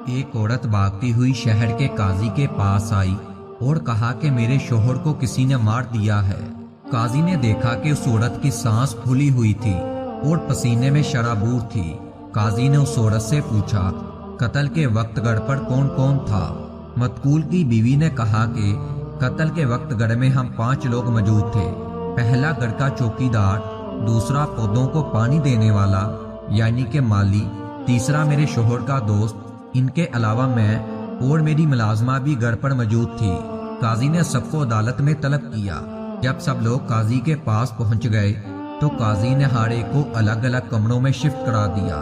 ایک عورت بھاگتی ہوئی شہر کے قاضی کے پاس آئی اور کہا کہ میرے شوہر کو کسی نے مار دیا ہے۔ قاضی نے دیکھا کہ اس عورت کی سانس پھولی ہوئی تھی اور پسینے میں شرابور تھی۔ قاضی نے اس عورت سے پوچھا قتل کے وقت گھر پر کون کون تھا؟ مقتول کی بیوی نے کہا کہ قتل کے وقت گھر میں ہم 5 لوگ موجود تھے۔ پہلا گھر کا چوکیدار، دوسرا پودوں کو پانی دینے والا یعنی کہ مالی، تیسرا میرے شوہر کا دوست، ان کے علاوہ میں اور میری ملازمہ بھی گھر پر موجود تھی۔ قاضی نے سب کو عدالت میں طلب کیا۔ جب سب لوگ قاضی کے پاس پہنچ گئے تو قاضی نے ہر ایک کو الگ الگ کمروں میں شفٹ کرا دیا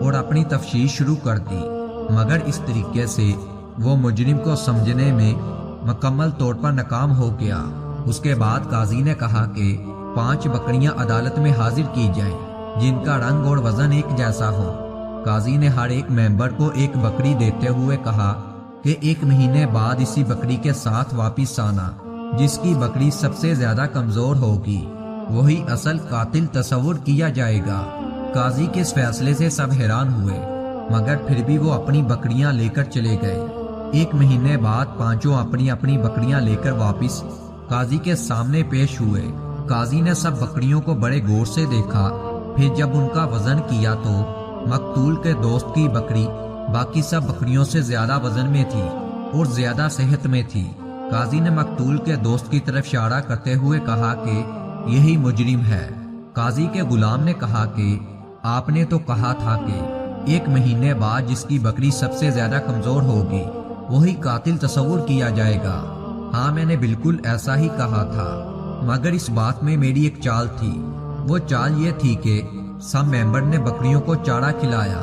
اور اپنی تفتیش شروع کر دی، مگر اس طریقے سے وہ مجرم کو سمجھنے میں مکمل طور پر ناکام ہو گیا۔ اس کے بعد قاضی نے کہا کہ 5 بکریاں عدالت میں حاضر کی جائیں جن کا رنگ اور وزن ایک جیسا ہو۔ قاضی نے ہر ایک ممبر کو ایک بکری دیتے ہوئے کہا کہ 1 مہینے بعد اسی بکری کے ساتھ واپس آنا۔ جس کی بکری سب سے زیادہ کمزور ہوگی وہی اصل قاتل تصور کیا جائے گا۔ قاضی کے اس فیصلے سے سب حیران ہوئے، مگر پھر بھی وہ اپنی بکریاں لے کر چلے گئے۔ 1 مہینے بعد 5 اپنی اپنی بکریاں لے کر واپس قاضی کے سامنے پیش ہوئے۔ قاضی نے سب بکریوں کو بڑے غور سے دیکھا، پھر جب ان کا وزن کیا تو مقتول کے دوست کی بکری باقی سب بکریوں سے زیادہ وزن میں تھی اور زیادہ صحت میں تھی۔ قاضی نے مقتول کے دوست کی طرف اشارہ کرتے ہوئے کہا کہ یہی مجرم ہے۔ قاضی کے غلام نے کہا کہ آپ نے تو کہا تھا کہ 1 مہینے بعد جس کی بکری سب سے زیادہ کمزور ہوگی وہی قاتل تصور کیا جائے گا۔ ہاں، میں نے بالکل ایسا ہی کہا تھا، مگر اس بات میں میری ایک چال تھی۔ وہ چال یہ تھی کہ سب ممبر نے بکریوں کو چارہ کھلایا،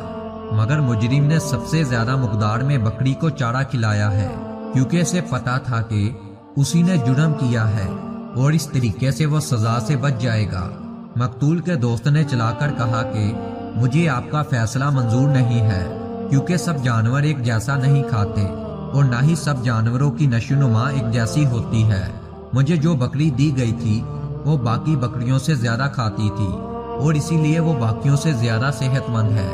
مگر مجرم نے سب سے زیادہ مقدار میں بکری کو چارہ کھلایا ہے، کیونکہ اسے پتا تھا کہ اسی نے جرم کیا ہے اور اس طریقے سے وہ سزا سے بچ جائے گا۔ مقتول کے دوست نے چلا کر کہا کہ مجھے آپ کا فیصلہ منظور نہیں ہے، کیونکہ سب جانور ایک جیسا نہیں کھاتے اور نہ ہی سب جانوروں کی نشو و نما ایک جیسی ہوتی ہے۔ مجھے جو بکری دی گئی تھی وہ باقی بکریوں سے زیادہ کھاتی تھی اور اسی لیے وہ باقیوں سے زیادہ صحت مند ہے۔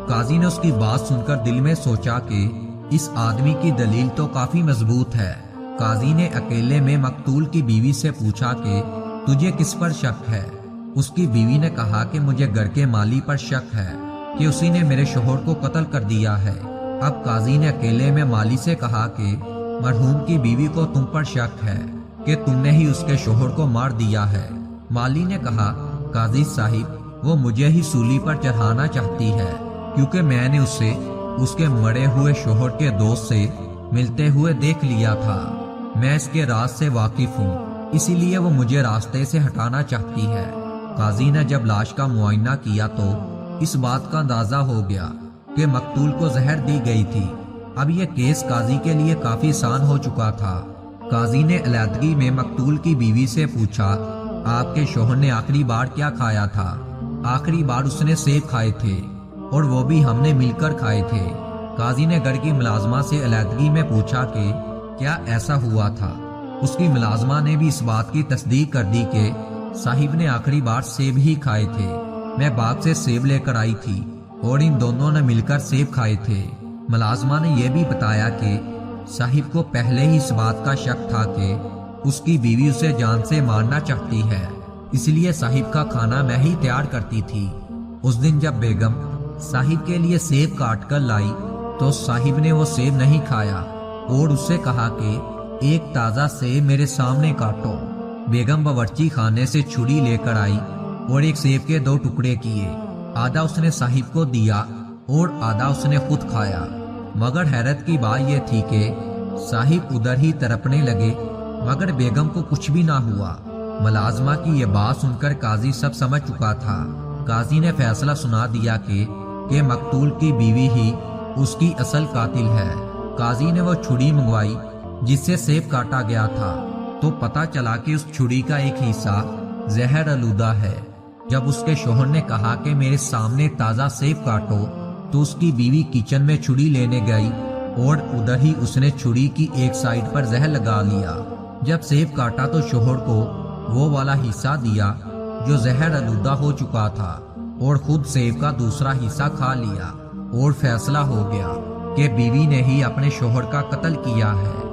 قاضی نے اس کی بات سن کر دل میں سوچا کہ اس آدمی کی دلیل تو کافی مضبوط ہے۔ قاضی نے اکیلے میں مقتول کی بیوی سے پوچھا کہ تجھے کس پر شک ہے؟ اس کی بیوی نے کہا کہ مجھے گھر کے مالی پر شک ہے کہ اسی نے میرے شوہر کو قتل کر دیا ہے۔ اب قاضی نے اکیلے میں مالی سے کہا کہ مرحوم کی بیوی کو تم پر شک ہے کہ تم نے ہی اس کے شوہر کو مار دیا ہے۔ مالی نے کہا قاضی صاحب، وہ مجھے ہی سولی پر چڑھانا چاہتی ہے، کیونکہ میں نے اسے اس کے مرے ہوئے شوہر کے دوست سے ملتے ہوئے دیکھ لیا تھا۔ میں اس کے راز سے واقف ہوں، اسی لیے وہ مجھے راستے سے ہٹانا چاہتی ہے۔ قاضی نے جب لاش کا معائنہ کیا تو اس بات کا اندازہ ہو گیا کہ مقتول کو زہر دی گئی تھی۔ اب یہ کیس قاضی کے لیے کافی آسان ہو چکا تھا۔ قاضی نے علیحدگی میں مقتول کی بیوی سے پوچھا آپ کے شوہر نے آخری بار کیا کھایا تھا؟ آخری بار اس نے سیب کھائے تھے اور وہ بھی ہم نے مل کر کھائے تھے۔ قاضی نے گھر کی ملازمہ سے علیحدگی میں پوچھا کہ کیا ایسا ہوا تھا؟ اس کی ملازمہ نے بھی اس بات کی تصدیق کر دی کہ صاحب نے آخری بار سیب ہی کھائے تھے۔ میں باغ سے سیب لے کر آئی تھی اور ان دونوں نے مل کر سیب کھائے تھے۔ ملازمہ نے یہ بھی بتایا کہ صاحب کو پہلے ہی اس بات کا شک تھا کہ اس کی بیوی اسے جان سے مارنا چاہتی ہے، اس لیے صاحب کا کھانا میں ہی تیار کرتی تھی۔ اس دن جب بیگم صاحب کے لیے سیب کاٹ کر لائی تو صاحب نے وہ سیب نہیں کھایا اور اس سے کہا کہ ایک تازہ سیب میرے سامنے کاٹو۔ بیگم باورچی خانے سے چھری لے کر آئی اور ایک سیب کے 2 ٹکڑے کیے، آدھا اس نے صاحب کو دیا اور آدھا اس نے خود کھایا۔ مگر حیرت کی بات یہ تھی کہ صاحب ادھر ہی تڑپنے لگے، مگر بیگم کو کچھ بھی نہ ہوا۔ ملازمہ کی یہ بات سن کر قاضی سب سمجھ چکا تھا۔ قاضی نے فیصلہ سنا دیا کہ مقتول کی بیوی ہی اس کی اصل قاتل ہے۔ قاضی نے وہ چھری منگوائی جس سے سیب کاٹا گیا تھا تو پتہ چلا کہ اس چھری کا ایک حصہ زہر آلودہ ہے۔ جب اس کے شوہر نے کہا کہ میرے سامنے تازہ سیب کاٹو تو اس کی بیوی کچن میں چھری لینے گئی اور ادھر ہی اس نے چھری کی ایک سائیڈ پر زہر لگا لیا۔ جب سیب کاٹا تو شوہر کو وہ والا حصہ دیا جو زہر آلودہ ہو چکا تھا اور خود سیب کا دوسرا حصہ کھا لیا اور فیصلہ ہو گیا کہ بیوی نے ہی اپنے شوہر کا قتل کیا ہے۔